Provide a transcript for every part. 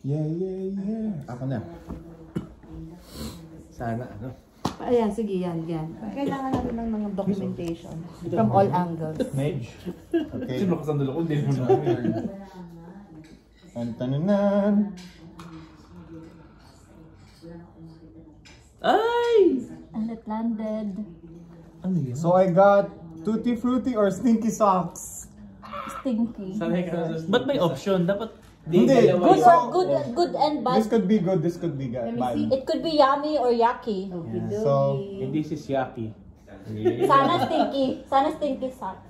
Yeah, yeah, yeah. Ako na. Sana, ano? Ayan, sige, yan. Kailangan natin ng mga documentation from all angles. Medj. Okay. Sino kasandalo ko? Hindi mo na. Tantanan. Ay! And it landed. Ano yun? So I got Tutti Frutti or Stinky Socks. Stinky. Ba't may option? Dapat Hindi. Good So, or good and bad. this could be good, this could be bad. It could be yummy or yucky. So, Hindi si Yaki. Sana stinky. Sana stinky sock.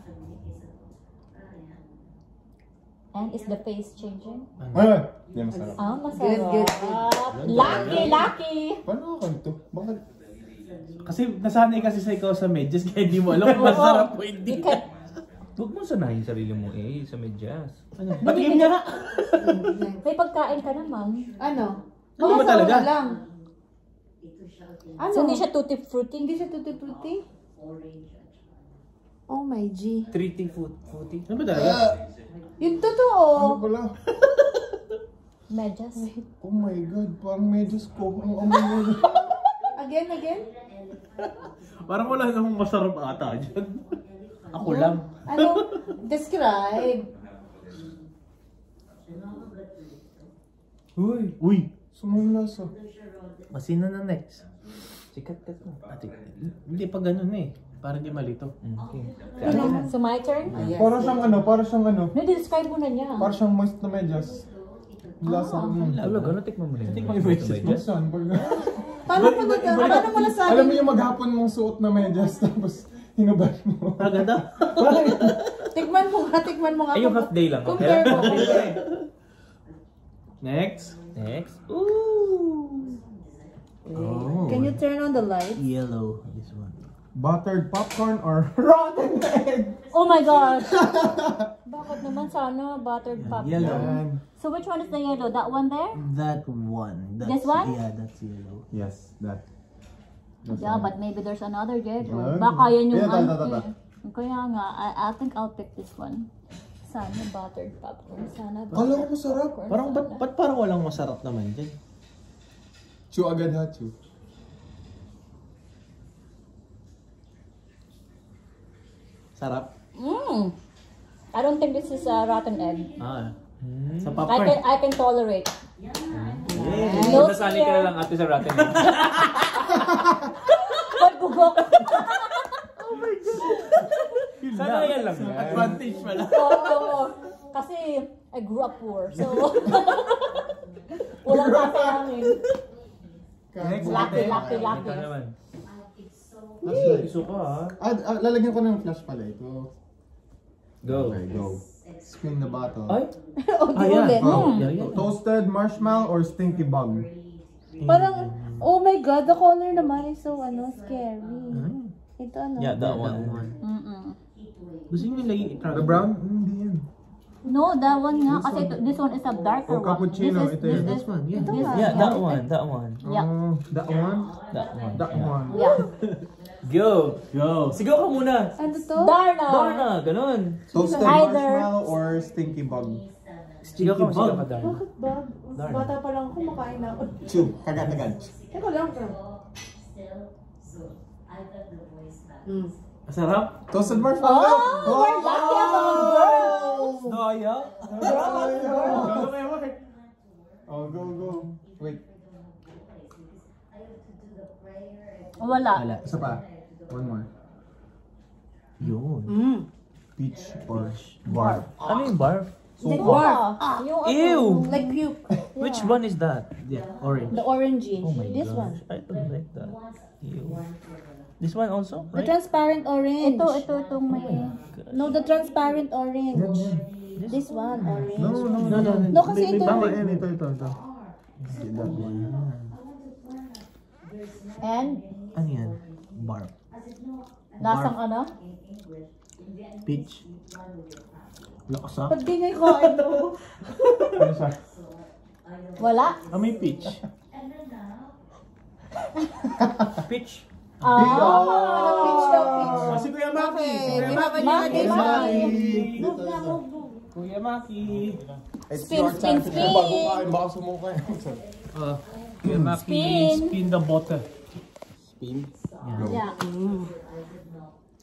And is the face changing? Hindi masarap. Ah, masarap. Good. Lucky. Paano ako ito? Bakit? Kasi nasanay kasi sa ikaw sa medyas kaya hindi mo alam kung masarap o hindi. Huwag mo sanayin sarili mo sa medyas. Ano? Patingin nga! May pagkain ka naman. Ano? Ano ba talaga? Lang. Ano? So, hindi siya tutti frutti? Hindi siya tutti-frutti? Oh my G. Treaty fruity. Ano ba talaga? Yung totoo. Ano pala? Medyas. Oh my God, parang medyas ko. Ang amoy mo. Again? Parang wala namang masarap ata dyan. Ako lang. Ano? Describe. Uy! Sumalasa. Sino na next? Sikat mo. Hindi pa ganun Parang di malito. Okay. So, my turn? Para siyang ano. Describe mo na niya. Para siyang moist na medyas. Lasa mo. Wala, gano'n tikman mo rin. Tikman mo yung Saan? Paano mo nasabi? Alam mo yung maghapon mong suot na medyas tapos hinubad mo. Agad Tikman mo nga. Ay, yung half day lang. Compare mo. Next. Ooh. Oh. Can you turn on the light? Yellow. This one. Buttered popcorn or rotten egg? Oh my God! Bakit naman sana buttered popcorn? Yellow. So which one is the yellow? That one there? That one. This one? Yeah, that's yellow. Yes, that. Yeah, but maybe there's another yellow. Yeah. Baka yan yung Yeah, ano. Kaya nga, I think I'll pick this one. Sana buttered popcorn. Sana buttered Kala ko masarap. popcorn. Parang, ba't parang walang masarap naman dyan? Chew agad ha, chew. Sarap. I don't think this is a rotten egg. Sa popcorn. I can tolerate. No, nasali ka na lang ate sa rotten egg. Pagbugok. Sana yan lang. Advantage pala. Oo. Kasi I grew up poor. So, walang kasayangin. Lucky. Ito naman. Iso ka ha. Lalagyan ko ng flash pala ito. Go. Okay, go. Spin the bottle. Ay? Ulit. Toasted marshmallow or stinky bug? Parang, oh my God, the color naman is so, scary. Ito Yeah, that one. Gusto nyo laging i-try? The brown? Hindi yan. No, that one nga. Kasi this one is a darker Oh, cappuccino. one. Ito yun. This one, yeah. Yeah, That one. Yeah. That one? That one. Yeah. Go! Sigaw ka muna! Ano to? Darna! Ganun! Toasted Either- marshmallow or stinky bug? Sigaw ka Darna. Bakit ba? Bata pa lang ako, makain na ako. Chew. Agad. Teka lang. Masarap? Toasted marshmallow? We're lucky among girls! Daya? Oh, go. Wait. Wala. Isa pa. One more. Yun. Peach or barf? Ano yung barf? Yung Ew! Like puke. Which one is that? Yeah, orange. The orangey. Oh my This gosh. one. I don't like that. Ew. This one also? The Right? transparent orange. Itong may... No, the transparent orange. This one, orange. No. No, kasi ito. Tama yan. Ito. That one. And? Ano yan? Barf. Lasang ano? Peach. Laksa? Ba't di niya ikain mo? Ano siya? Wala? May peach. Peach. Peach daw, peach. Si Kuya Maki. Okay, Maki. Move na, move. Kuya Maki. It's Spin, your time spin, to spin. bago kain, baka sumuka yun. Kuya Maki, Spin. spin the butter. Spin. Yeah.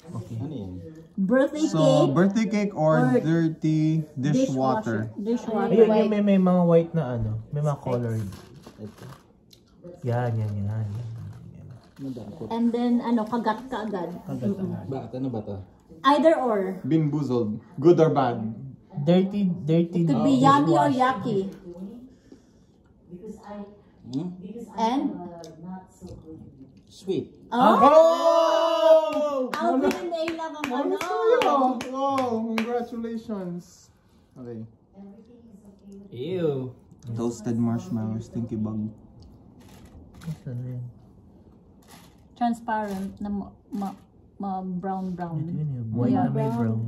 Ano yan? Birthday So, cake. birthday cake or dirty dishwater? Dishwater. Ayun, yung may mga white na ano, may mga colored. Ito. Yan. And then, kagat ka agad. Bakit? Ano ba to? Either or. Bamboozled. Good or bad? Dirty. Could be yummy or yucky. Hmm? And, Sweet. Oh! Alvin and Ayla ang ano. Wow, congratulations. Okay. Ew. Toasted marshmallow, stinky bug. Transparent na brown. White Yeah, na may brown. brown.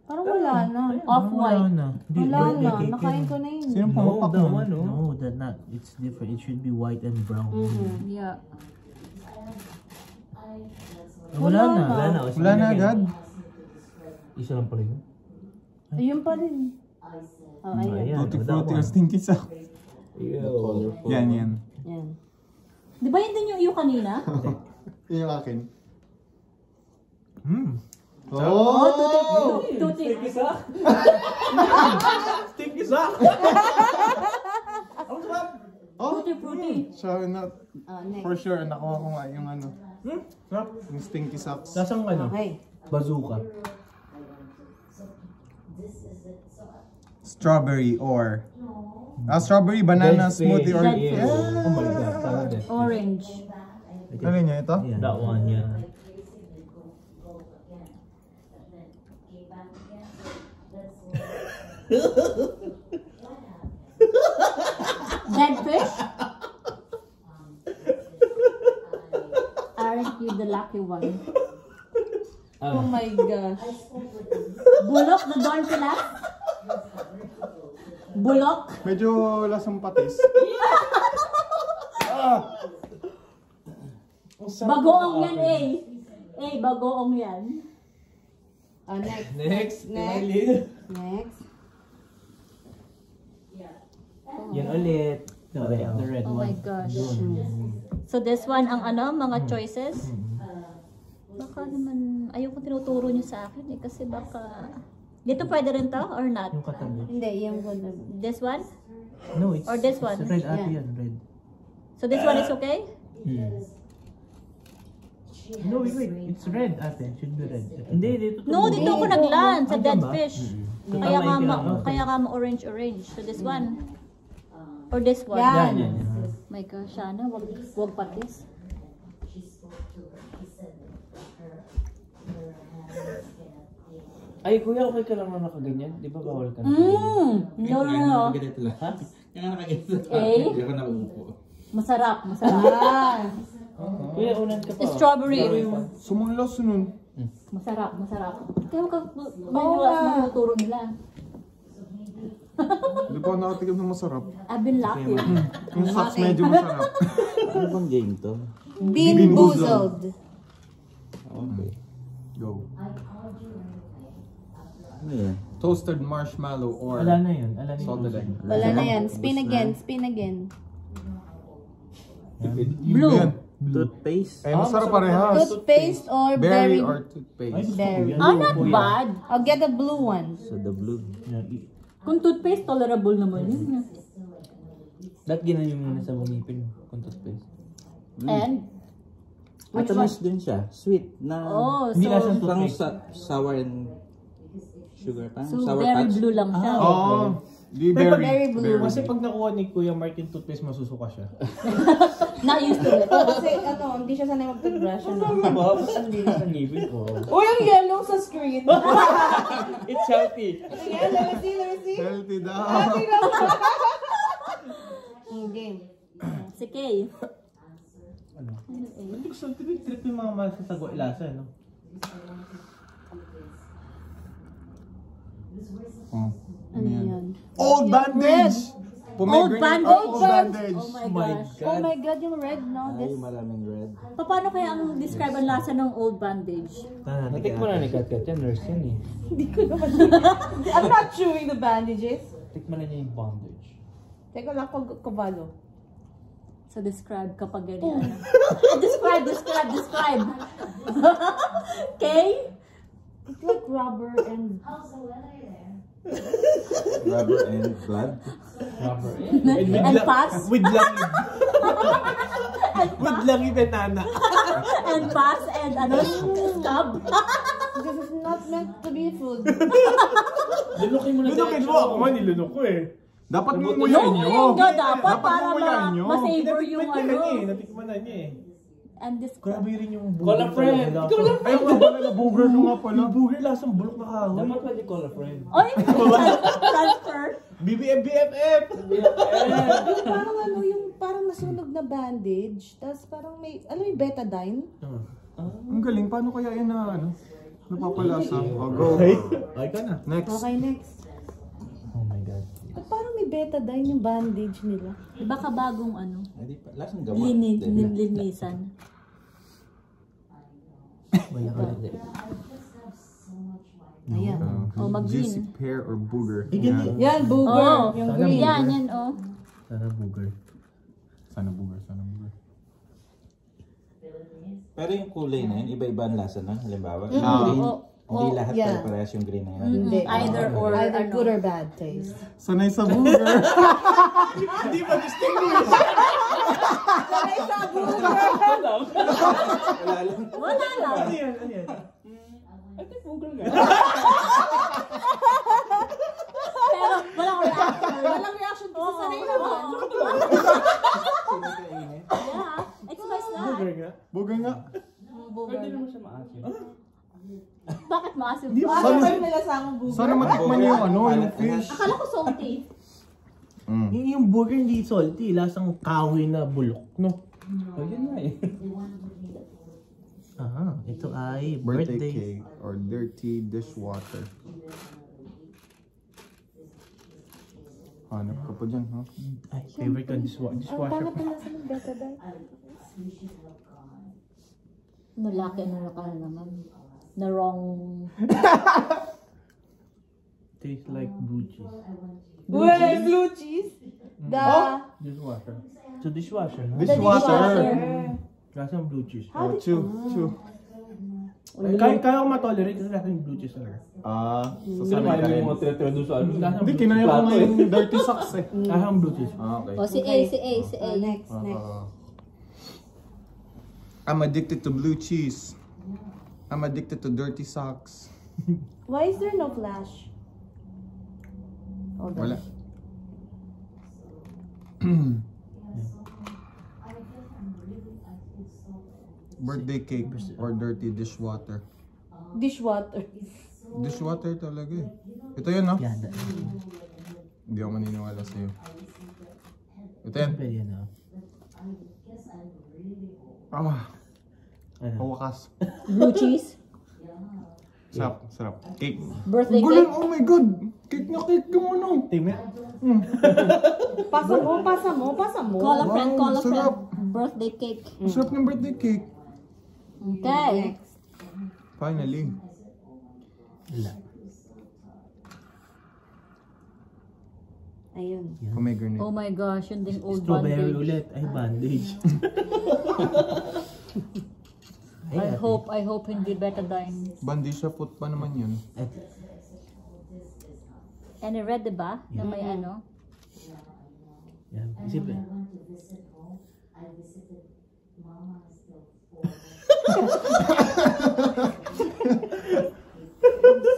Parang wala na. Off-white. Wala na. Nakain ko na yun. Sino No, pumapak that nun? one, no, that not. It's different. It should be white and brown. Yeah. Wala na. Wala na agad? Isa lang pala yun. Ayun pa rin. Oh, ayun. Ayan, Tutti that frutti one. or stinky sa. Ew. Colorful. Yan. Yan. Di ba yun din yung kanina? Yun yung akin. Oh, tuti. Stinky sock! Tutti frutti. Siya na, Next. for sure, nakuha ko nga yung ano, Sarap. yung stinky socks. Lasang ano? Okay. Bazooka. Strawberry or... strawberry, banana, Best smoothie or... Red Ew. fish. Oh my God. Tama din. Orange. Ano niya ito? Yeah. That one, yeah. Dead fish? Aren't you the lucky one? Oh my gosh. Bulok na doon sila? Bulok? Medyo lasang patis. Bagoong yan bagoong yan. Oh, next. Next. Next. Yan ulit. The red Oh one. my gosh. So this one ang mga choices? Baka naman, ayoko tinuturo niyo sa akin kasi baka... Dito pwede rin to or not? Yung katabi. Hindi, yung ganda. This one? No, it's... Or this one? It's red ate Yeah. yan, red. So this one is okay? No, wait. It's red ate. Should be red. Hindi, dito. No, dito ako naglaan sa Ay, dead ba? fish. So, Kaya tama yung nga kailangan. kaya nga orange. So this one? Or this one? Yan. Yan. My gosh, sana wag patis. Ay, kuya, okay ka lang na nakaganyan? Di ba bawal ka na? No. Ganito lang. Ha? Yan ang nakaganito. Eh? Hindi ako nauupo. Masarap. Ah. Kuya, unan ka pa. Strawberry. Sumanglos nun. Masarap. Kaya may turo nila. Hindi pa ako nakatikim ng masarap. I've been lucky. Yung socks medyo masarap. Ano bang game to? Beanboozled. Okay. Go. Ano yan? Toasted marshmallow or Wala na yun. Ala na salted yun. egg. Wala na yan. Spin again. Blue. Toothpaste? Eh, masarap parehas. Toothpaste or Berry berry? or toothpaste. Berry. Not bad. I'll get the blue one. So the blue. Kung toothpaste, tolerable naman yun. Lahat ginayon mo na sa bumipin kung toothpaste. And? Matamis din siya. Sweet. Na Hindi So lasang parang toothpaste. sour and sugar. Parang so sour very patch. blue lang siya. Oh, di Pero berry. berry blue. Kasi pag nakuha ni Kuya Mark yung toothpaste, masusuka siya. Not used to it. Kasi hindi siya sanay mag-toothbrush. Ang linis ng ngipin ko. Uy, ang yellow sa screen. It's healthy. Ayan, let me see. Healthy daw. Game. Si Kay. Ano? Hindi gusto trip yung mga masasago ilasa, no? Oh. Ano yan? Old bandage! Old bandage. Old bandage. Oh my My gosh. Oh my God, yung red, no? Ay, This, maraming red. Paano kaya ang describe ang lasa ng old bandage? Natikman na ni Kat-Kat yan, nurse yan eh. I'm not chewing the bandages. Tikman na niya yung bondage. Teka lang, kabalo. So describe kapag ganyan. describe. Okay? It's like rubber and... Rubber and blood. Rubber. And pass? With langib. With langib and nana. And pass and ano? Scab? This is not meant to be food. Lunukin mo na Lunukin mo! Ako man, nilunok ko eh. Dapat Yung mumuyan nyo. Yung dapat Dapat para mumuyan nyo. ma-savor yung ano. Natikman na niya eh. And this Grabe rin yung Call a friend. Ay, ako pala na booger ko nga pala. Yung booger lasang bulok na kahoy. Dapat pwede call a friend. Oy! Transfer! BBM, BFF! Parang ano, yung parang nasunog na bandage. Tapos parang may, alam mo yung betadine? Ang galing. Paano kaya yan na ano? Napapalasa. Oh, go. Ay ka na. Next. Okay, next. Oh my God. Ba't parang may betadine yung bandage nila? Baka bagong ano? Ay, di pa. Lasang gamot. Linisan. Wala ka na. Ayan. Oh, mag-green. Juicy pear or booger. ganyan. Yan, booger. Oh, Yung green. yan, oh. Sana booger. Sana booger, sana booger. Pero yung kulay na yun, iba-iba ang lasa na. Halimbawa, yung Ah. green, hindi Oh, lahat yeah. parehas yung green na yun. Hindi. Either or, Either ano. good or bad taste. Sanay sa booger. Hindi ba distinguish? Wala lang. Ano yan? Ano yan? Pero walang reaction. Walang reaction kasi sanay naman. Yeah, it's my snack. Booger nga. Booger nga. Pwede naman siya maasim. Bakit maasim? Parang tayo may lasamang booger. Sana matikman niyo yung ano, yung fish. Akala ko salty. Yung booger hindi salty. Lasang kahoy na bulok, no? Oh, yun nga eh. Ah, ito ay Birthday birthday. cake or dirty dishwater. Hanap ka pa dyan, ha? Ay, favorite ko Ang dishwasher. pangat na lasa ng betadine. Nalaki na ka na naman. Na wrong. Tastes like blue cheese. Uy, blue cheese. Dishwasher. So dishwasher. no? Dishwater. Lasang blue cheese. Oh, chew, chew. Kaya ko matolerate kasi lasang blue cheese talaga. Ah, so Sino sanay ka kaya rin. yung mga tira-tira doon sa ano? Hindi, kinaya ko nga yung dirty socks eh. Lasang blue cheese. Ah, okay. O, si A. Next, next. I'm addicted to blue cheese. I'm addicted to dirty socks. Why is there no flash? Hold on. Wala. Birthday cake or dirty dishwater. Dishwater. Dishwater talaga eh. Ito yun, no? Yan. Hindi ako maniniwala sa'yo. Ito yan. Pwede yan, ah. Ah, Ano? pawakas. Blue cheese. Sarap, sarap. Cake. Birthday Galing, cake. oh my god! Cake na cake yung ano. Tingnan. Pasa mo. Call a friend, Wow, call a friend. sarap. Birthday cake. Ang sarap ng birthday cake. Okay. Finally. Wala. Ayun. Pomegranate. Oh my gosh, yun ding old Strawberry bandage. ulit. Ay, bandage. I hope hindi betadine. Bandisha foot pa naman yun. And red, diba? Na may ano? Yan. Isipin.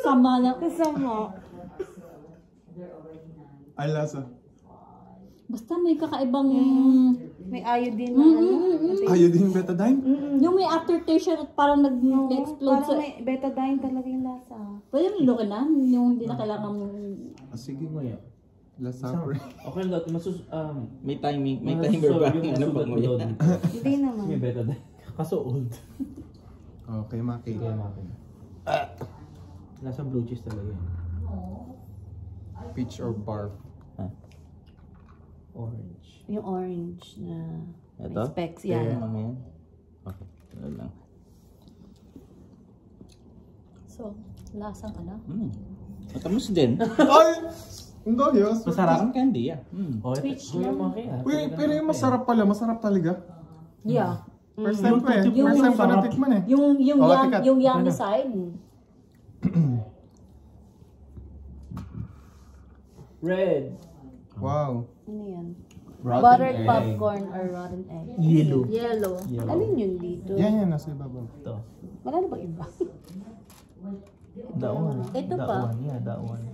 Sama na. Kasama. Ay, lasa. Basta may kakaibang... May iodine na ano. Ayaw din betadine? Yung may aftertaste siya at parang nag-explode Parang sa... may betadine talaga yung lasa. Pwede mo lukin na? Yung hindi na kailangan Ah, sige. Nguya. Lasa pre. Okay lang dati, May timing, may timer ba? Ano pag mo yan? Hindi naman. May beta din. Kaso old. Okay, maki. Kaya makin. Lasang blue cheese talaga yan. Peach or barf? Yung orange na may Ito? specs. Kaya Yan. mamaya. Okay. Ano lang. So, lasang ano? Matamis din. Ay! Ang gayos. Masarap ang candy, yeah. Oh, Peach Kuya lang. Maki, Uy, pero yung masarap pala. Masarap talaga. Yeah. First time ko eh. Yung First time ko sarap. natikman eh. Yung Oh, yum, tikat. yung yummy side. Red. Wow. Ano yan? Rotten Buttered egg. popcorn or rotten egg. Yellow. Yellow. Alin yun dito? Yan, nasa ibabaw. Ito. Wala na bang iba? That one. Ito That pa. one. Yeah, that one.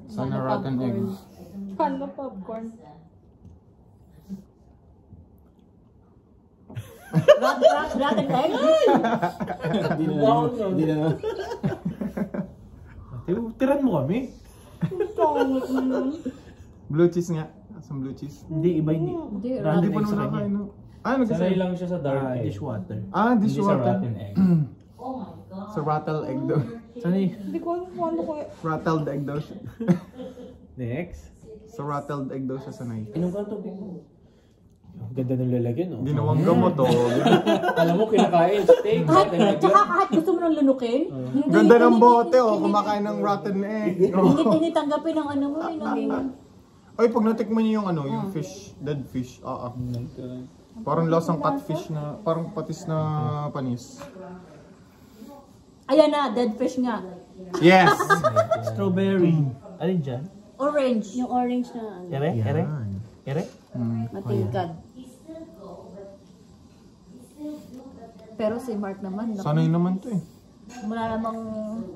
Sana rotten egg. Sana popcorn. Rotten egg? Hindi na. Tiran mo kami. Blue cheese nga. Some blue cheese. Hindi, iba hindi. Hindi, Hindi Rotten pa egg sa naman kanya. nakain. Ah, Sanay nag-isa. lang siya sa dark egg. Dishwater. Ah, Hindi sa dishwater. rotten egg. Sa rattle egg daw. Sanay. Hindi ko alam kung ano ko. Rattled egg daw siya. Next. Sa rattled egg daw siya sanay. Inom ka tubig mo. Ang ganda ng lalagyan, oh. Ginawang gamot oh. Alam mo, kinakain steak. rotten egg. Tsaka kahit gusto mo nang lunukin, hindi, Ganda ng hindi- bote oh. hindi- Kumakain ng rotten egg. Hindi tinitanggapin ng ano mo, Ay, pag natikman niyo yung ano, yung fish, dead fish. Parang lasang catfish na, parang patis na panis. Ayan na, dead fish nga. Yes! Strawberry. Alin dyan? Orange. Yung orange na ano, Ere? Ere? Ere? matingkad. Pero si Mark naman, Sanay naman to eh. wala namang...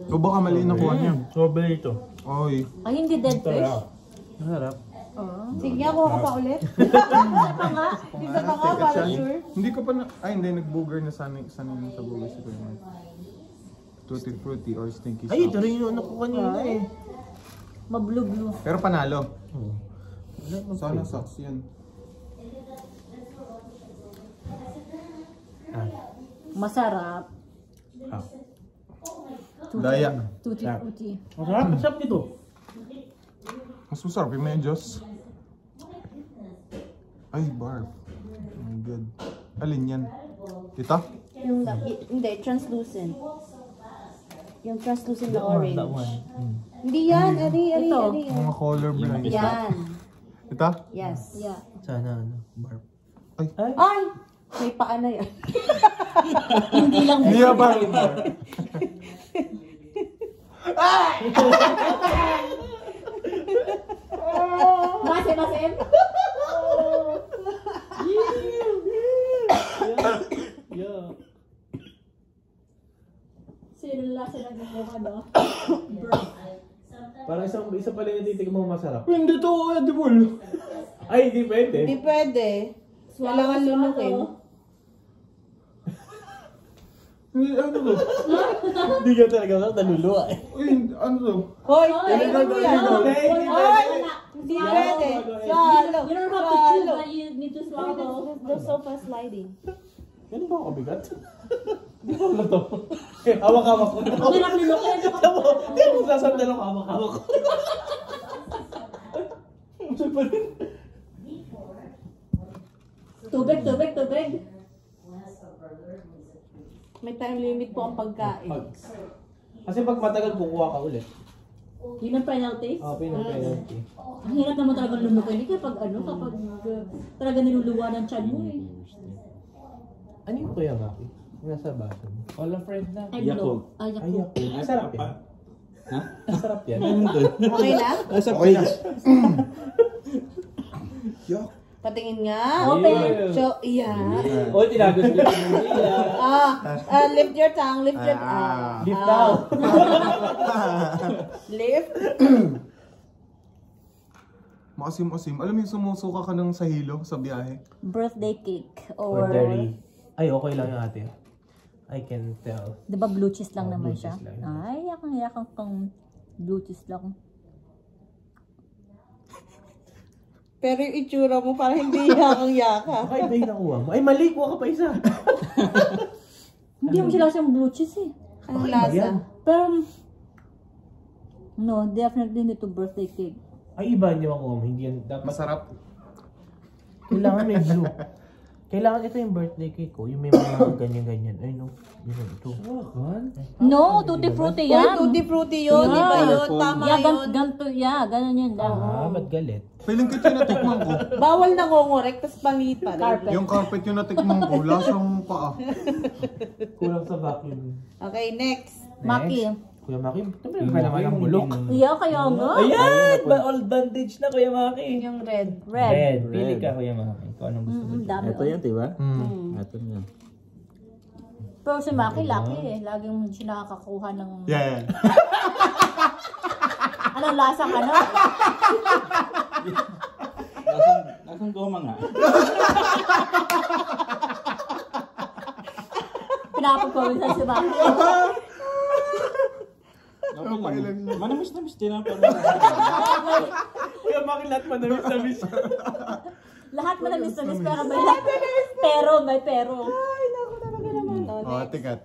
O baka mali nakuha niya. Strawberry ito. Oy. Ay, hindi dead fish. Masarap. Sige, kuha ko pa ulit. Isa pa nga, para sure. Hindi ko pa na, ay hindi, nag-booger na sanay na sa booger si Kuya Mark. Tutti frutti or stinky Ay, ito sauce. rin yung ano ko kanina eh. Mablu-blue. Pero panalo. Sana sauce yan. Masarap. Daya. Tutti-frutti. Masarap. Masarap nito. Mas masarap yung medyos. Ay, barf. Oh my god. Alin yan? Ito? Yung, hindi, translucent. Yung translucent na orange. That one. Hindi yan, ari. Mga color blind. Yan. Ito? Yes. Yeah. Sana ano, barf. Ay! May paa na yan. Hindi lang Hindi yan barf. Masim. Yeah. Sino lasa ng ano? Parang isa pala yung titig mo masarap. Hindi to, edible. Ay, hindi pwede. Hindi pwede. Kailangan lunukin. Hindi, ano to? Hindi ka talaga naluluwa eh. Uy, ano to? Hoy, tingnan mo yan. Hoy! Hindi pwede. Swallow. You don't have to chew, but you need to swallow. The sofa sliding. Ganun ba ako kabigat? Di ba wala to? Hawak-hawak ko. Ang hirap nilukin. Hindi mo sasandal ako hawak-hawak ko. Masal pa rin. Tubig. May time limit po ang pagkain. Kasi pag matagal kukuha ka ulit. Yun ang penalty. Penalty. Ang hirap naman talaga lumukin. Kapag talaga niluluwa ng tiyan mo eh. Ano yung kuya Maki? Nasa baso mo. Wala friend na. Ay, Yakult. Ay, Yakult. Masarap yan. Ha? Masarap yan. Okay na? Nasa fridge. Patingin nga. Open. So, yeah. O, tinagos ko yung nila. Lift your tongue. Lift your Lift out. Lift. Maasim-asim. Alam mo yung sumusuka ka ng sa hilo sa biyahe? Birthday cake. Or, Ordinary. Ay, okay lang yung ate. I can tell. di ba blue cheese lang naman blue siya? cheese lang. Ay, yakang kang blue cheese lang. Pero yung itsura mo parang hindi yakang-yaka. Baka iba yung nakuha mo. Ay, mali! Kuha ka pa isa. Hindi mo sila siyang blue cheese eh. Ang Yan. lasa. Pero, no, definitely nito birthday cake. Ay, iba niyo ako. Hindi yan. Dapat Masarap. kailangan medyo. Kailangan ito yung birthday cake ko. Yung may mga ganyan-ganyan. Ay, no. Yun, ito. No, tutti frutti Uy, yan. tutti frutti yun, di ba yun? Tama Yeah, yun. ganun yun lang. Ba't galit? Feeling ko ito yung natikman ko. Bawal na ngongorek, tas pangit pa rin. Carpet. Yung carpet yung natikman ko, lasang paa. Kulang sa vacuum. Okay, next. Maki. Kuya Maki, ito ba naman ang bulok? Yeah, kaya nga. Ayan! Old bandage na, Kuya Maki. Yung red. Red. Pili ka, Kuya Maki. Kung anong gusto mo. Dami. Ito yan, diba? Ito yan. Pero si Maki, laki eh. Laging siya nakakakuha ng... Yeah. Anong lasang ano? Lasang goma nga. Pinapagpawisan si Maki. Manamis-namis din ang Kuya Maki, lahat manamis-namis. Lahat mo na miss pero may pero. Ay, naku talaga naman. Oh, tikat.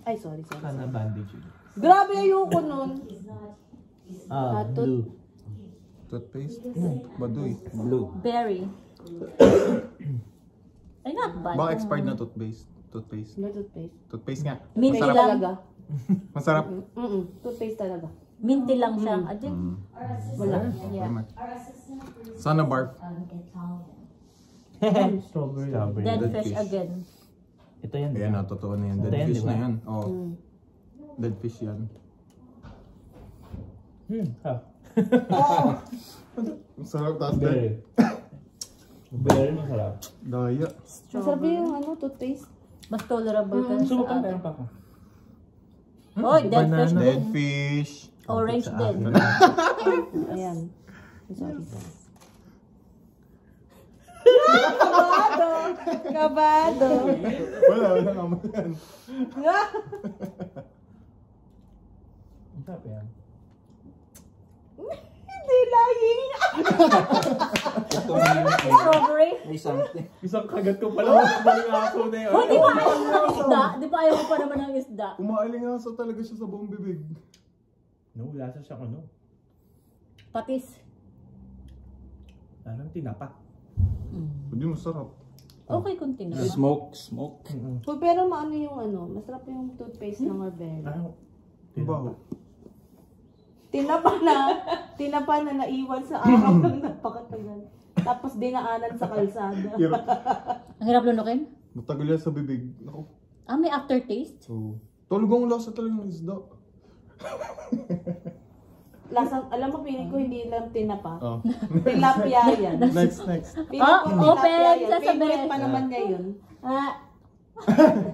Ay, sorry. Sana bandage yun. Grabe, ayoko nun. Blue. Toothpaste? Baduy. blue. Berry. Ay, not bad. Baka expired na toothpaste. Toothpaste. No toothpaste. Toothpaste nga. Minty Toothpaste lang. talaga. Masarap. Toothpaste talaga. Minty lang siya. Adyan. Wala. Yeah. Sana barf. Strawberry. Dead Dead fish fish. again. Ito yan. Ayan na, totoo na yan. Dead Ito yan, fish di ba? na yan. Oo. Dead fish yan. Masarap taas Berry. Berry masarap. Daya. Masarap yung toothpaste. Mas tolerable ka Gusto mo sa pang akin. meron pa ako. Oh, dead fish Banana. Dead din. fish. Orange din. Ayan. Sorry. Kabado. Wala naman yan. Ang sarap yan. Hindi lying. Strawberry. May something. Isang kagat ko pala. Maling aso na yun. Oh, di ba ayaw mo ng isda? Di ba ayaw mo pa naman ng isda? Umaalingasa talaga siya sa buong bibig. No, lasa siya ano. Patis. Parang tinapa. Hindi masarap. Okay kung tinapa. Smoke. Uy, pero maano yung masarap yung toothpaste ng Arbery. Parang Baho. Tinapa na naiwan sa araw ng napakatagal. Tapos dinaanan sa kalsada. Hirap. Ang hirap lunukin? Matagal yan sa bibig. Ako. May aftertaste? So, talagang lasa talaga ng isda. Lasang, alam mo, piling ko hindi lang tinapa. Oh. Tilapia yan. Next. Piling ko open, tilapia yan. sasabihin. Favorite pa naman niya yun.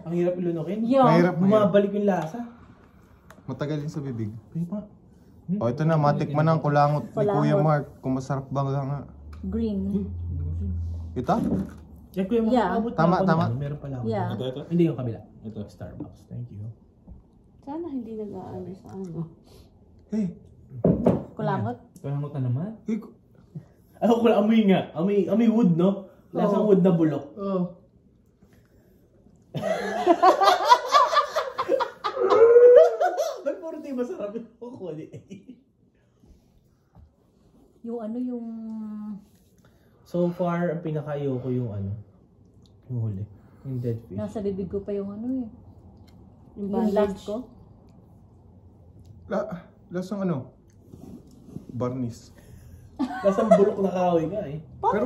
ang hirap ilunukin. Mahirap. Bumabalik yung lasa. Matagal din sa bibig. Ay pa. O, ito na. Matikman ng kulangot ni Kuya Mark. Kung masarap ba nga. Green. Ito? Check ko yung Yeah. abot Tama, na ako tama. na. Meron pala ako. Yeah. Ito. Hindi yung kabila. Ito. Starbucks. Thank you. Sana hindi nag-aano sa ano. Hey. Kulangot. Kalangot na naman. Hey. Ako ko lang, amoy nga. Amoy wood, no? Lasang wood na bulok. Oh. Ba't puro di masarap yung kukuli? Yung So far, ang pinaka-ayaw ko yung yung huli. Yung dead fish. nasa bibig ko pa yung Yung yung bandage. last ko. Lasang barnis. Lasang bulok na kahoy nga eh. Pero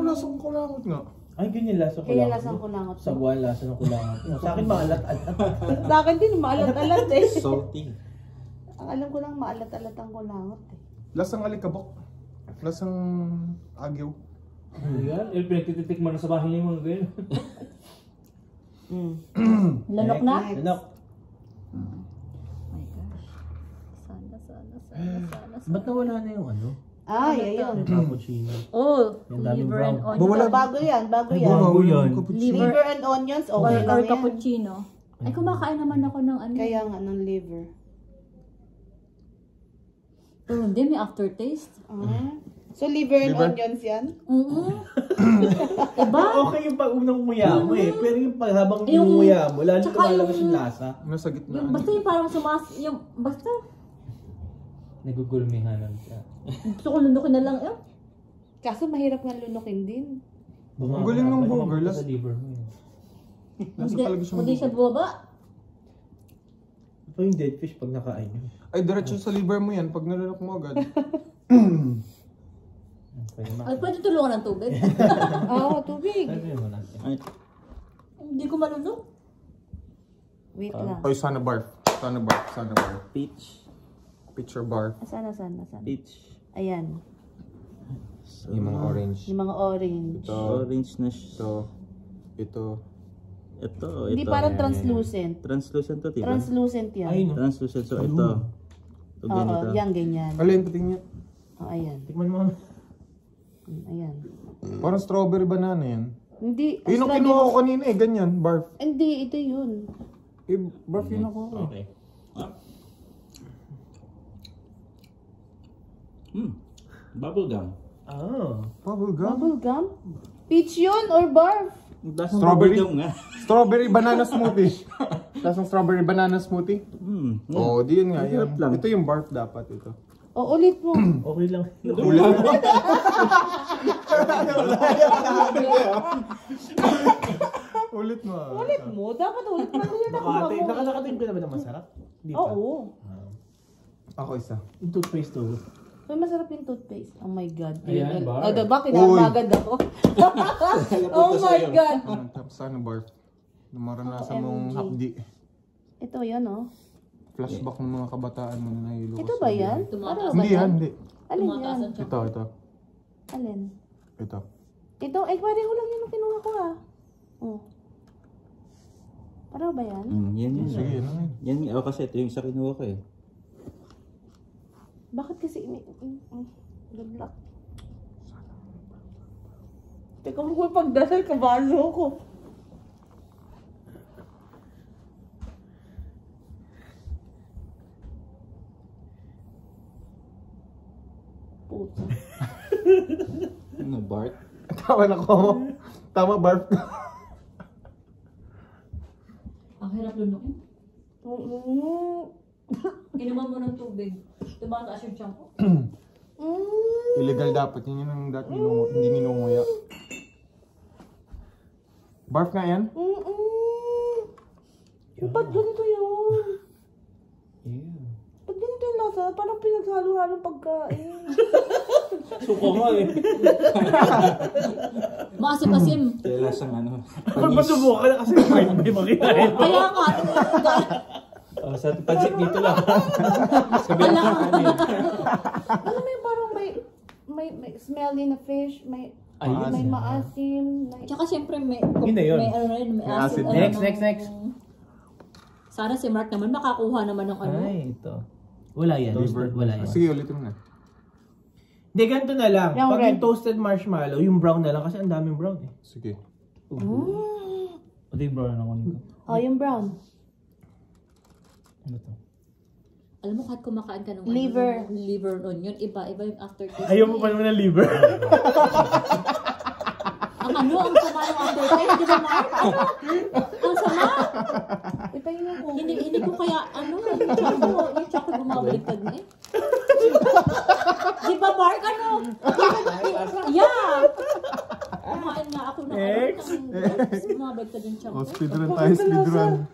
lasang kulangot nga. Ay, ganyan lasa ko Kaya lang. lasang kulangot. Sagwan, lasa ng kulangot. Sa akin, maalat-alat. Sa akin din, maalat-alat eh. Salty. Ang alam ko lang, maalat-alat ang kulangot eh. Lasang alikabok. Lasang agyo. Yan. Pinagtititik mo na sa bahay niya yung mga ganyan. Lanok na? Lanok. My gosh. Sana. Ba't nawala na yung Ay, ayun. Yung cappuccino. Oh, Yung daming liver and brown. onions. Bago yan. Bago yan. Liver Liver and onions, or, okay or lang yan. cappuccino. Ay, kumakain naman ako ng Kaya nga, ng liver. Pero hindi, may aftertaste. So, liver and onions yan? Diba? Okay yung pag-unang umuya mo eh. Pero yung habang Yung- umuya mo, lalo tsaka lumalabas yung- yung lasa. Nasa gitna. Yung basta yung parang basta Nagugulmihanan siya. Gusto ko lunukin na lang eh. Kaso mahirap nga lunukin din. Ang galing ng burger. Sa liver mo yun. Lasa talaga siyang Hindi siya bumaba. Ito yung dead fish pag nakain yun. Ay, diretso sa liver mo yan pag nalunok mo agad. Ay, pwede tulungan ng tubig. Oo, tubig. Sabi mo natin. Hindi ko malunok. Wait lang. Oy, sana barf. Sana barf. Sana barf. Peach. Picture barf. Sana. Peach. Ayan. Yung mga orange. Yung mga orange. Ito. Orange na siya. Ito. Ito. Hindi parang translucent. Translucent to, diba? Translucent yan. Ay, no. Translucent. So, ito. Ito, Oo, ganito. yan, ganyan. Alin, patingin niya. Oh, ayan. Tikman mo. Ayan. Parang strawberry banana yan. Hindi. Yun ang kinuha ko kanina eh, ganyan, barf. Hindi, ito yun. Eh, barf yun ako. Okay. Bubble gum. Ah. Bubble gum? Bubble gum? Peach yun or barf? Lasang Strawberry? bubble gum nga. Strawberry banana smoothie. Lasang strawberry banana smoothie? Yeah. Oo, di yun nga. Masarap Yan. lang. Ito yung barf dapat ito. O, ulit mo. Okay lang. Ulit mo. Ulit mo? Dapat ulit mo. Nakalakating ko naman na masarap. Di pa. Oo. Ako isa. Yung toothpaste to. May masarap yung toothpaste. Oh my God. Ayan, bar. O, diba? Kinamagad ako. Oh my God. Tapos sana barf. Na maranasan mong OMG. hapdi. Ito yun, oh. Flashback ng mga kabataan mo na nahilo ka Ito sa ba buhay. yan? Tumataas. Ano ba Hindi yan, hindi. Alin Tumataas yan? ang tiyan. Ito. Alin? Ito. Ito, eh, pareho lang yun ang kinuha ko, ah. Oh. Pareho ba yan? Yan yun. Sige, ano yun? Yan nga. Kasi ito yung sa kinuha ko eh. Bakit kasi good luck. Teka mo kung pagdasal, kabalo ko. Puta. Ano, bark? Tama na ko. Tama, barf. Ang hirap lunukin. Inuman mo ng tubig. Tumataas yung tiyan ko. Illegal dapat. Yun yung dati hindi ninunguya. Barf nga yan? Ba't ganito yun? Yeah. Ba't ganito yung lasa? Parang pinaghalo-halong pagkain. Suko nga eh. Maasim-asim. Kaya lasang ano. Pag masubukan na kasi may makikain. Kaya nga. Sa pansit dito lang. Kala nga. Alam mo yung parang may smelly na fish, may maasim. Tsaka siyempre may... Yun na yun. May ano na yun, may acid. acid. Next. Sana si Mark naman makakuha naman ng ano. Ay, ito. Wala yan. Liver. Wala yan. Sige, ulitin mo na. Hindi, ganito na lang. Yung Pag red. yung toasted marshmallow, yung brown na lang kasi ang daming brown eh. Sige. Ito yung brown na kunin ko. Oh, yung brown. Ano to? Alam mo, kahit kumakain ka ng Liver. liver on yun, iba yung aftertaste. Ayaw mo pa naman ng liver. Ang sama ng aftertaste, di ba Mark? Ano? Ang sama. Iba yung ako. Hindi ko kaya, yung choco bumabaliktad na eh. Di ba Mark, ano? Yeah! Kumain nga ako ng bumabaliktad yung choco. Oh, speedrun tayo, speedrun.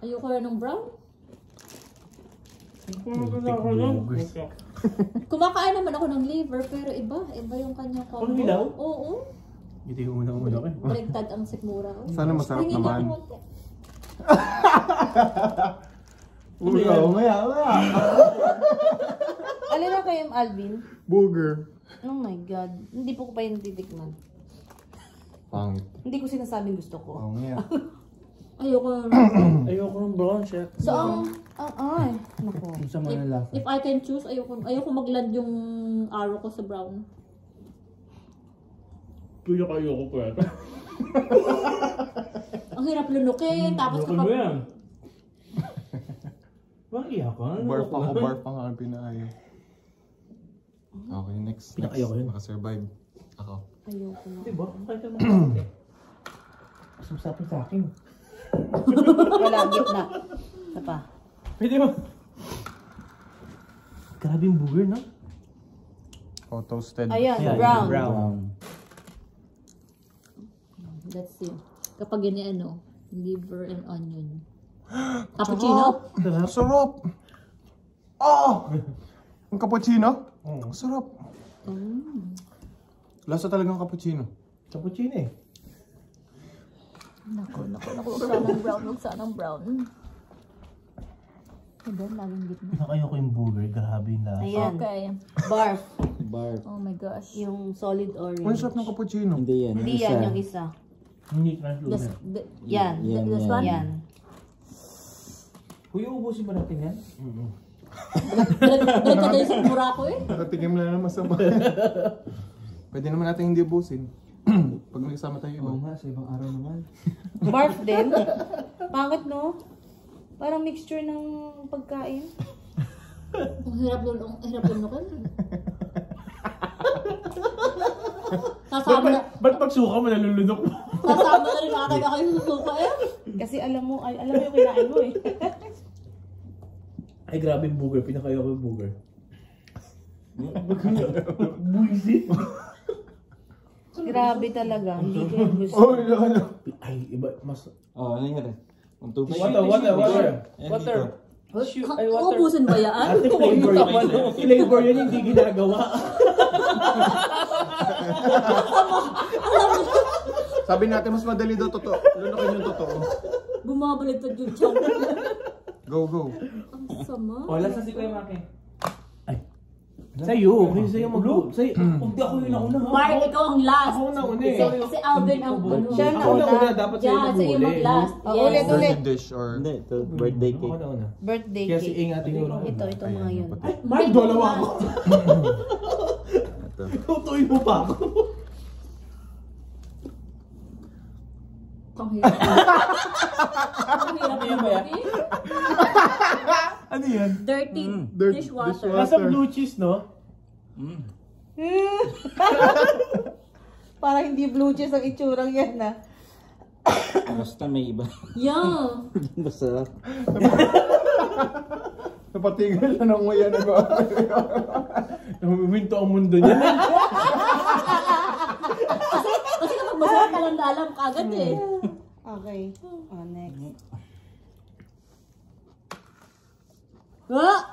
Ayoko na ng brown. Kumakain naman ako ng liver, pero iba yung kanyang combo. Ang hilaw? Oo. Hindi ko muna ko. Baliktad ang sikmura ko. Sana masarap Tingin naman. ako konti. Maya. Alin na kayo, Alvin? Booger. Oh my God. Hindi po ko pa yung titikman. Pangit. Hindi ko sinasabing gusto ko. Oo nga. Ayoko na. Ayoko ng brown siya. So, ay, naku. Yung sa mga lasa. If I can choose, ayoko mag-land yung arrow ko sa brown. Tuyo ayoko ko yata. Ang hirap lunukin, tapos Lunukin mo yan. Bakit iyak ka? Barf ang ang pinaayaw. Okay, next. Pinakayaw ko yun. Nakasurvive. Ako. Ayoko na. Diba? Kahit ka makakate. Susapin sa akin. Wala, gitna. Isa pa. Pwede mo. Grabe yung burger, no? Oh, toasted. Ayan, Ayan, brown. brown. Let's see. Kapag yun yung ano, liver and onion. Cappuccino? Sarap. Sarap. Oh! Ang cappuccino? Sarap. Lasa talagang cappuccino. Cappuccino eh. Naku. Huwag sanang brown, And then, laging gitna. Pinakayo ko yung burger. Grabe yung lasa. Ayan. Okay. Barf. Bar. Oh my gosh. Yung solid Ang orange. sarap ng cappuccino. Hindi yan. Hindi yan yung isa. Hindi This, translucent. Yan. this one? Yan. Kuya, ubusin ba natin yan? Balik ka tayo sa mura ko eh. Nakatigim lang na masama. Pwede naman natin hindi ubusin. Pag nagsama tayo iba. Oo nga, sa ibang araw naman. Barf din. Pangit, no? Parang mixture ng pagkain. Ang hirap lunukin. Sasama na. Ba't pag suka mo nalulunok mo? Sasama na rin nakataga kayo susuka eh. Kasi alam mo yung kinain mo eh. Ay, grabe yung burger. Pinakayo ko yung burger. Buisit. Grabe talaga. Hindi ko yung gusto. Oh, ano? Ay, iba. Mas... Oh, ano yan? Ang tubig. Water. Uubusin ba yan? Ate, flavor yun. Flavor yun, hindi ginagawa. Sabi natin mas madali daw totoo. Lunukin yung totoo. Bumabaliktad yung tiyan. Go. Ang sama. Wala sa si Kuya Maki. Sa'yo. Kasi sa'yo mag-look. Sa'yo. Hindi ako yung nauna. Mark, ikaw ang last. Ako na una eh. Si Alvin ang ano. Siya Ako na una. na. Dapat sa'yo Diyan, sa'yo mag-uli. mag-last. Oh, Yes. ulit. Dish or... Hindi, ito birthday Ako cake. na una. Birthday Kaya si cake. Ing ating ulo. Ito mga yun. Mark, Dalawa ako. Ito. Tutuin mo pa ako. Ang hirap. Ang hirap yung movie. Ano yan? Dirty Dirty dishwater. dishwater. Nasa blue cheese, no? Parang hindi blue cheese ang itsurang yan na. Basta may iba. Yeah. Basta. Napatigil na ng nguya na ba? Nahuminto ang mundo niya. Kasi kapag masarap ka lang alam kagad eh. Okay. Oh, next.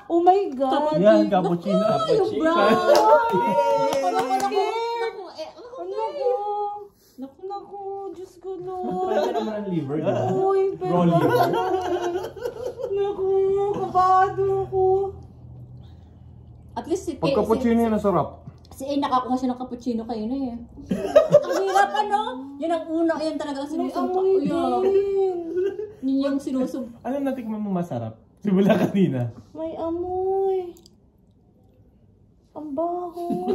Oh my God! Yan, cappuccino. Yung brown! Naku, Diyos ko no. Pwede naman ang liver. Uy, pero... Raw liver. Naku, kabado ako. At least si Pag cappuccino yun, sarap. Si A nakakuha siya ng cappuccino kayo na eh. Ang hirap ano? Yan ang una, yan talaga ang May sinusumpa. amoy Yeah. din. Yun yung sinusumpa. Ano natikman mo masarap? Simula kanina. May amoy. Ang baho.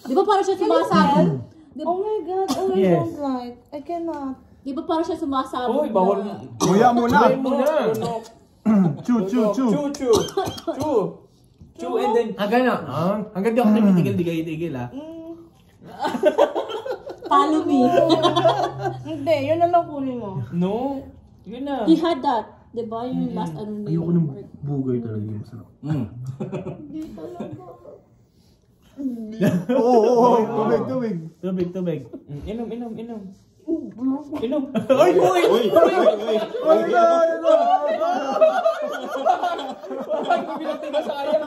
Di ba parang siya sumasabog? Oh my God, I Yes. don't like. I cannot. Di ba parang siya sumasabog? Uy, bawal na? mo. Nguya muna. Try mo na. Chew. Chew and then... Hanggang na. Hanggang di ako tumitigil-tigil ah. Follow me. Hindi, yun na lang kunin mo. No. Yun na. He had that. Di ba yung last ano na Ayoko ng burger talaga yung masarap. Oo. Tubig. Tubig. Inom. Ay, boy! Uy! Parang kumilang na sa kanya.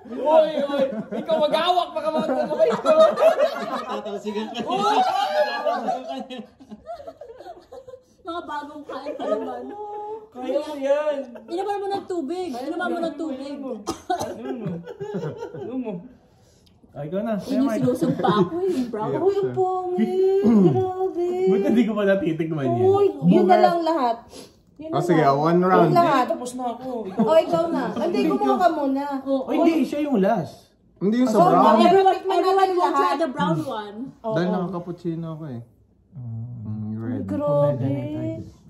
Uy! Ikaw mag-awak baka mag-awak ito. Tatasigan ka. Mga bagong kain pa naman. Kaya mo yan. Inaman mo ng tubig. Ano mo? Ay, ikaw na. Yun yung sinusumpa ako eh. Yung brown. Uy, ang pangit. Grabe. Buti hindi ko pa natitikman yan. Uy, yun na lang lahat. Yun na Sige, lang. one Yun round. lahat. Tapos na ako. Oh, ikaw na. Hindi, kumuha ka muna. Oh, hindi. Siya yung last. Hindi yung sa So, brown. everyone Everyone wants lahat. the brown one. Dahil naka-cappuccino ako eh. Red. Grabe.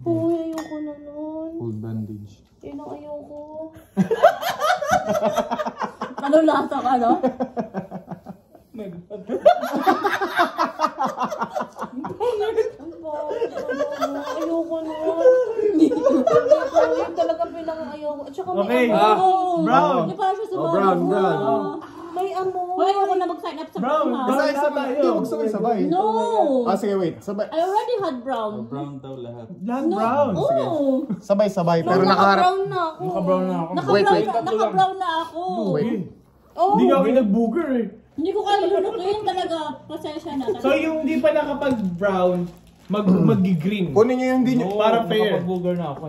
Uy, ayoko na nun. Old bandage. Yun ang ayoko. Ano lasa ka, no? Ang bakit? Ayoko nun. lang ang ayoko. At saka Okay. may Brown. Hindi para siya sumama. brown, brown. may amoy. Hoy, ayoko na mag-sign up sa Brown. brown. Basta sabay. Hindi, magsabay-sabay. No! Sige, wait. Sabay. I already had brown. Brown daw lahat. Lahat brown. Oh! Sabay-sabay. Pero nakaharap. Naka-brown na ako. Naka-brown na ako. Naka-brown na ako. Wait. Oh, Hindi ka ako nag-booger eh. Hindi ko kaya lulukin talaga. Pasensya na. So yung hindi pa nakapag-brown, mag-green. Kunin nyo yung hindi nyo. Para fair. Nakapag-booger na ako.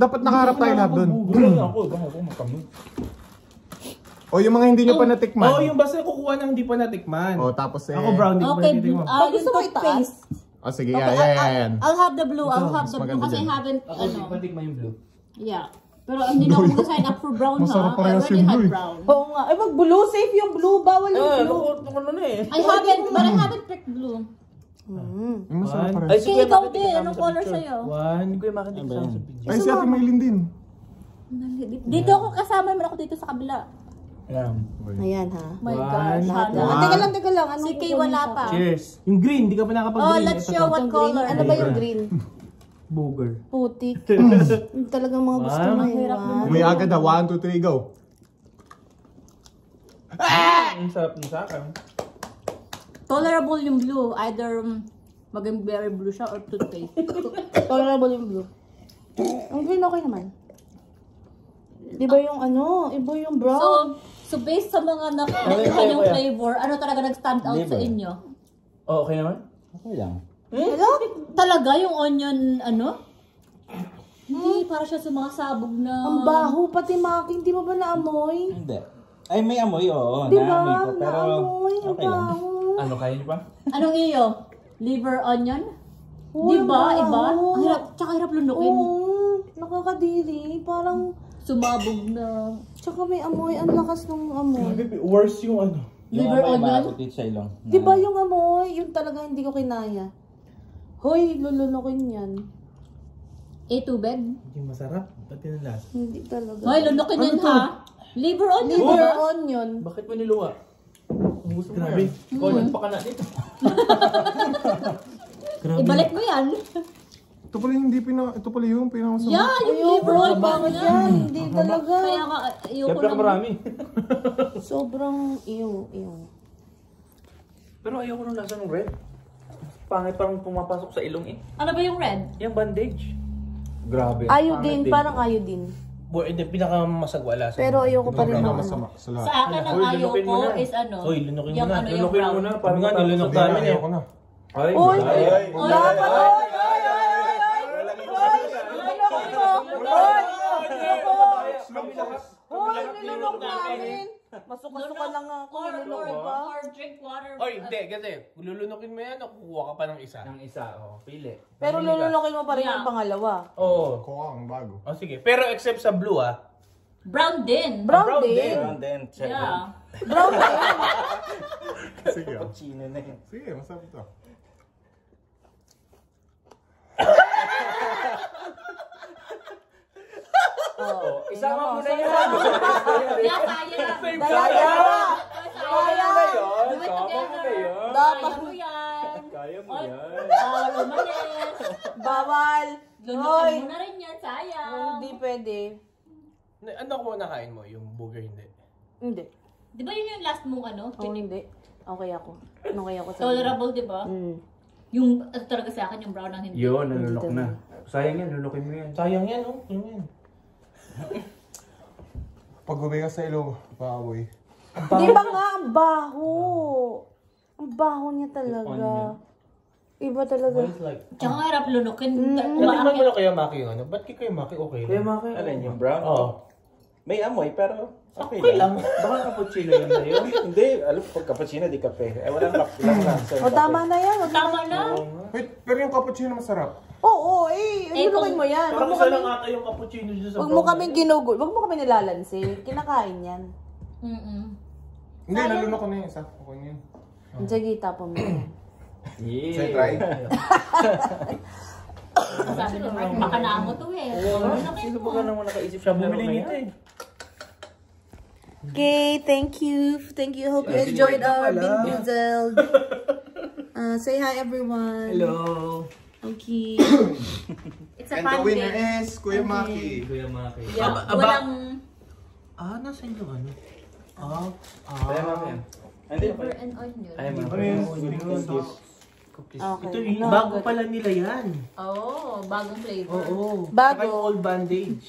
Dapat nakaharap tayo lahat doon. Booger na ako. Baka ako makamit. O yung mga hindi nyo pa natikman. Oh, yung basta kukuha ng hindi pa natikman. O tapos Ako brown, hindi pa Okay, natikman. yung gusto mo itaas? toothpaste. Sige, Okay, yan. I'll have the blue. I'll have mas the blue maganda kasi I dyan. haven't, Patikman yung blue. yeah. Pero hindi na ako mag-sign up for brown Masarap ha. I parehas already yung had blue eh. brown. Oo nga. Ay, mag-blue. Safe yung blue. Bawal yung blue. Ano na eh. I haven't, but I haven't picked blue. Yung masarap One. parehas. Okay, ikaw din. Anong color sa'yo? One. Hindi ko yung makikita sa video. Ay, si Ate Maylin din. Dito ako kasama naman ako dito sa kabila. Ayan ha. My One. gosh, Hana. Teka lang. Anong Si Kay kukunin wala ko? pa. Cheers. Yung green, hindi ka pa Oh, nakapag-green. let's Ito show to. what Yung green. color. Ano ba yung green? Booger. Putik. Talagang mga gusto One. mo Hirap yun. Umiagad na. 1, 2, 3, go. Ang sarap ng sa akin. Tolerable yung blue. Either maging berry blue siya or toothpaste. Tolerable yung blue. Ang green okay naman. Di ba yung ano? Iba yung brown. So based sa mga nakuha yung flavor, ano talaga nag-stand out sa Flavor. inyo? Oh, okay naman? Okay lang. Hello? Talaga yung onion, ano? Hindi, para siya sumasabog na. Ang baho. Pati Maki. Hindi mo ba naamoy? Hindi. Ay, may amoy, oo. Di Naamoy ba? ko, pero Naamoy. Ang okay lang. baho. Ano, kaya niyo pa? Anong iyo? Liver onion? Uy, Di ba? ang Iba? baho. Ang hirap, tsaka hirap lunukin. Oo. Nakakadiri. Parang, Sumabog na. tsaka may amoy. Ang lakas ng amoy. Worse yung ano. Yung Liver amoy onion? maabot dito sa ilong. Di ba yung amoy? Yung talaga hindi ko kinaya. Hoy, lulunukin yan. Tubig? Hindi masarap. Pati ng lasa. Hindi talaga. Hoy, lunukin yun ha. Liver onion, di Liver ba? onion. Bakit mo niluwa? Ang gusto grabe. Comment pa ka na dito. Ibalik mo yan. Ito pala yung pinakamasama. Yeah, yung liver onion. Yan, hindi talaga. Kaya ka, ayoko Siyempre ka lang. marami. Sobrang iyo. Pero ayoko nung lasa ng red. Pangit parang pumapasok sa ilong eh. Ano ba yung red? Yung bandage. Grabe. Ayodin, parang ayodin. Hindi, pinakamasagwala. Pero ayoko pa rin ng ano. Masama sa lahat. Sa akin, ang Uy, ayaw lunukin mo ko na. is ano. Uy, lunukin mo yung na. ano, yung Lunukin brown. mo na. Kami nga, nilunok Hindi, namin eh. ayoko na. Ay, Uy! ay. Hoy, nilunok namin. Masuka-suka lang ako. Nilunok ba? Or drink water. Oy, hindi, kasi kung lulunukin mo yan, kukuha ka pa ng isa. Ang isa, oh, pili. Pero lulunukin mo pa rin Yeah. yung pangalawa. Oo. Kuha ang bago. Oh, sige. Pero except sa blue ah. Brown din. Brown din. And then, check. Yeah. Brown din. Sige, oh. Chino na yun. Sige, masarap ito. Oh, isama mo na yun. Yeah, kaya na. Daya. Do it together. Dapat. Kaya mo yan. Kaya mo Oy, yan. bawal umalis. Bawal. Lunukin mo na rin yan, sayang. Hindi pwede. Ano ko nakain mo? Yung booger hindi. Hindi. Di ba yun yung last mong ano? Oo, hindi. Okay ako. Okay ako sa Tolerable, di ba? Yung talaga sa akin, yung brown ang hindi. Yun, nalulok na. Sayang yan, lulukin mo yan. Sayang yan, oh. Sayang yan. Pag umigas sa ilong, paaboy. Di ba nga, ang baho. Ang baho niya talaga. Iba talaga. Tsaka nga harap lunukin. Natikman mo na kaya Maki yung ano? Ba't kay Maki okay lang? Maki. Alin yung brown? Oo. May amoy, pero Okay lang. Baka cappuccino yun sa'yo? Hindi, alam pag cappuccino, di kape. Eh, walang lang. O, tama na yan. Tama na. Wait, pero yung cappuccino masarap. Oo, lunukin mo yan. Parang isa lang ata yung cappuccino dito sa Huwag mo kaming ginugol. Huwag mo kami nilalansi. Kinakain yan. Hindi, nalunok ko na yung isa. Okay na yun. Sige, tapon mo yan. Yeah. Say try. Sabi ni Mark, baka naamo to eh. Sino ba ka naman nakaisip Siya bumili nito eh. Okay, thank you. Thank you. Hope you enjoyed our Bing Boozled. Say hi, everyone. Hello. Okay. It's It's a And the winner pancake. is Kuya Maki. Kuya Maki. Yeah, Aba- walang Nasaan yung ano? Kaya Maki yan. Hindi pa. liver and onion. Ay, Maki. Ano yun? Cookies. Okay. Ito, No, bago good. pala nila yan. Oh, bagong flavor. Oo. Bago. Saka yung old bandage.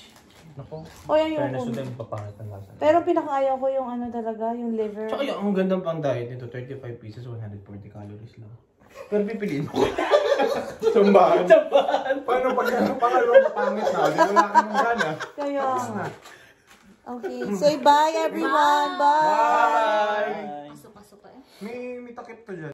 Nako. O yan yung Fairness to them, papangit ang lasa. Pero pinakaayaw ko yung ano talaga, yung liver. Tsaka yung ang gandang pang diet nito, 35 pieces, 140 calories lang. Pero pipiliin mo. Sumbahan. Paano pag pangalawang pangit na? Di wala ka ng gana. Kaya nga. Okay. Say bye everyone. Bye. Bye! Pasok-pasok ka eh. May takip to dyan.